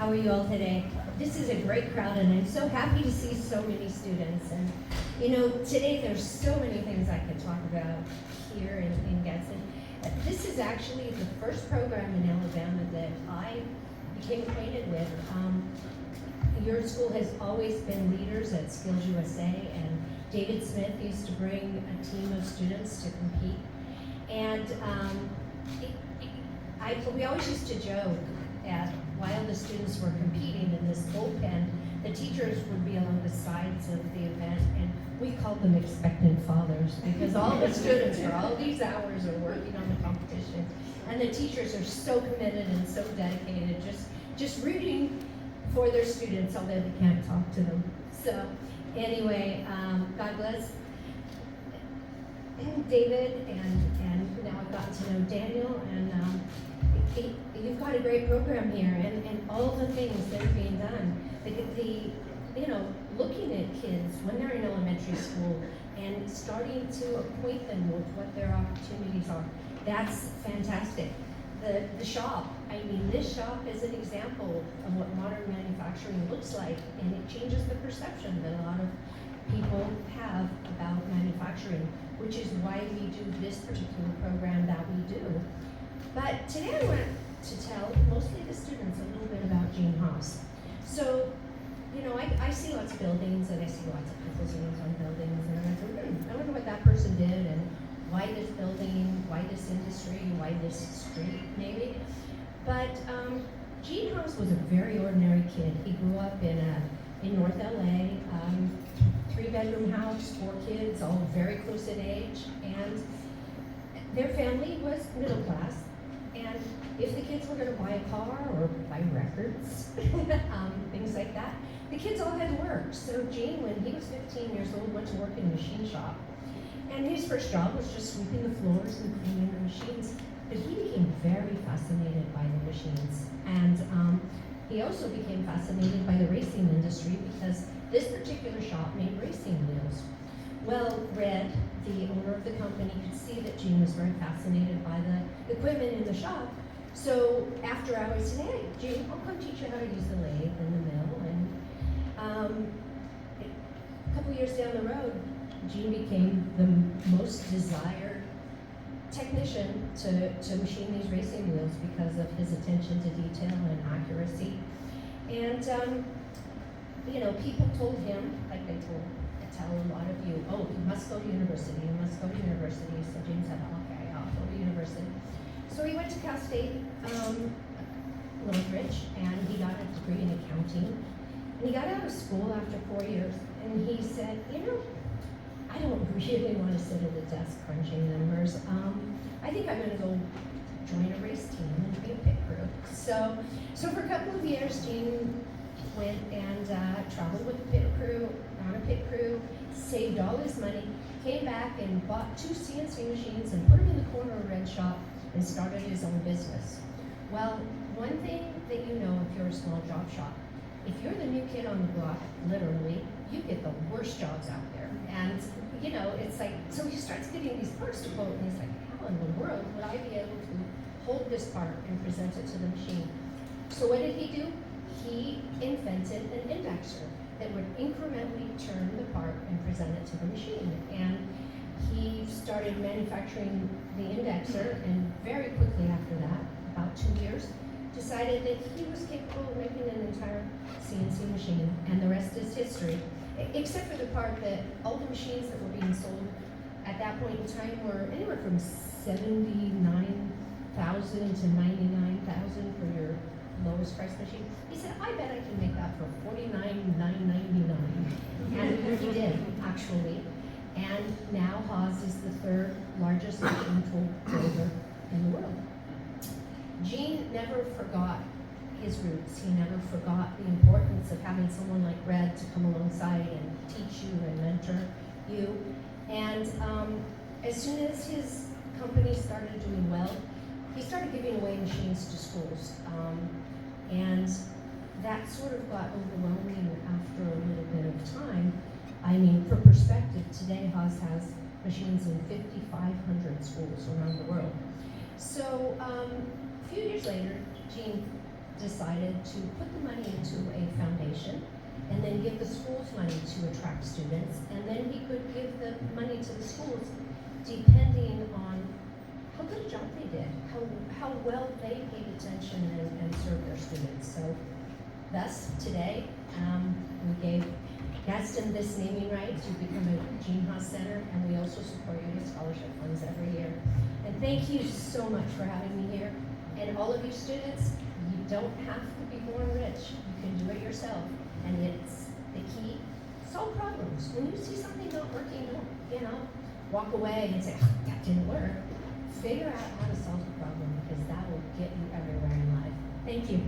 How are you all today? This is a great crowd, and I'm so happy to see so many students. And you know, today there's so many things I could talk about here in Gadsden. This is actually the first program in Alabama that I became acquainted with. Your school has always been leaders at Skills USA, and David Smith used to bring a team of students to compete. And we always used to joke at while the students were competing in this bullpen, the teachers would be along the sides of the event, and we called them expectant fathers because all the students for all these hours are working on the competition, and the teachers are so committed and so dedicated, just rooting for their students, although they can't talk to them. So anyway, God bless David, and now I've gotten to know Daniel, and you've got a great program here, and all the things that are being done. Looking at kids when they're in elementary school and starting to acquaint them with what their opportunities are, that's fantastic. The shop, this shop is an example of what modern manufacturing looks like, and it changes the perception that a lot of people have about manufacturing, which is why we do this particular program that we do. But today I want to tell mostly the students a little bit about Gene Haas. So, I see lots of buildings, and I see lots of people's names on buildings, and I think, I wonder what that person did, and why this building, why this industry, why this street, maybe. But Gene Haas was a very ordinary kid. He grew up in North LA, 3-bedroom house, 4 kids, all very close in age, and their family was middle class. And if the kids were going to buy a car or buy records, things like that, the kids all had to work. So Gene, when he was 15 years old, went to work in a machine shop. And his first job was just sweeping the floors and cleaning the machines. But he became very fascinated by the machines. And he also became fascinated by the racing industry because this particular shop made racing wheels. Well, Red, the owner of the company, could see that Gene was very fascinated by the equipment in the shop. So after hours today, hey, Gene, I'll come teach you how to use the lathe and the mill. And a couple years down the road, Gene became the most desired technician to machine these racing wheels because of his attention to detail and accuracy. And people told him, like I tell a lot of you, oh, you must go to university, you must go to university. So Gene said, okay, I'll go to university. So he went to Cal State, Northridge, and he got a degree in accounting. And he got out of school after 4 years, and he said, I don't really want to sit at a desk crunching numbers. I think I'm going to go join a race team and be a pit crew. So for a couple of years, Gene went and traveled with the pit crew, on a pit crew, saved all his money, came back and bought 2 CNC machines and put them in the corner of a red shop and started his own business. Well, one thing that if you're a small job shop, if you're the new kid on the block, literally, you get the worst jobs out there. And, it's like, so he starts getting these parts to quote, and he's like, how in the world would I be able to hold this part and present it to the machine? So what did he do? He invented an indexer that would incrementally turn the part and present it to the machine. And he started manufacturing the indexer, and very quickly after that, about 2 years, decided that he was capable of making an entire CNC machine, and the rest is history. Except for the part that all the machines that were being sold at that point in time were anywhere from $79,000 to $99,000 for your lowest price machine. He said, I bet I can make that for $49,999. And he did, actually. And now Haas is the 3rd largest machine tool builder in the world. Gene never forgot his roots. He never forgot the importance of having someone like Red to come alongside and teach you and mentor you. And as soon as his company started doing well, he started giving away machines to schools. And that sort of got overwhelming after a little bit of time. For perspective, today Haas has machines in 5,500 schools around the world. So a few years later, Gene decided to put the money into a foundation and then give the schools money to attract students, and then he could give the money to the schools depending on how good a job they did, how well they paid attention and served their students. So thus, today, we gave Gadsden this naming rights to become a Gene Haas Center, and we also support you with scholarship funds every year. And thank you so much for having me here. And all of you students, you don't have to be born rich. You can do it yourself. And it's the key. Solve problems. When you see something not working, don't, walk away and say, oh, that didn't work. Figure out how to solve the problem, because that will get you everywhere in life. Thank you.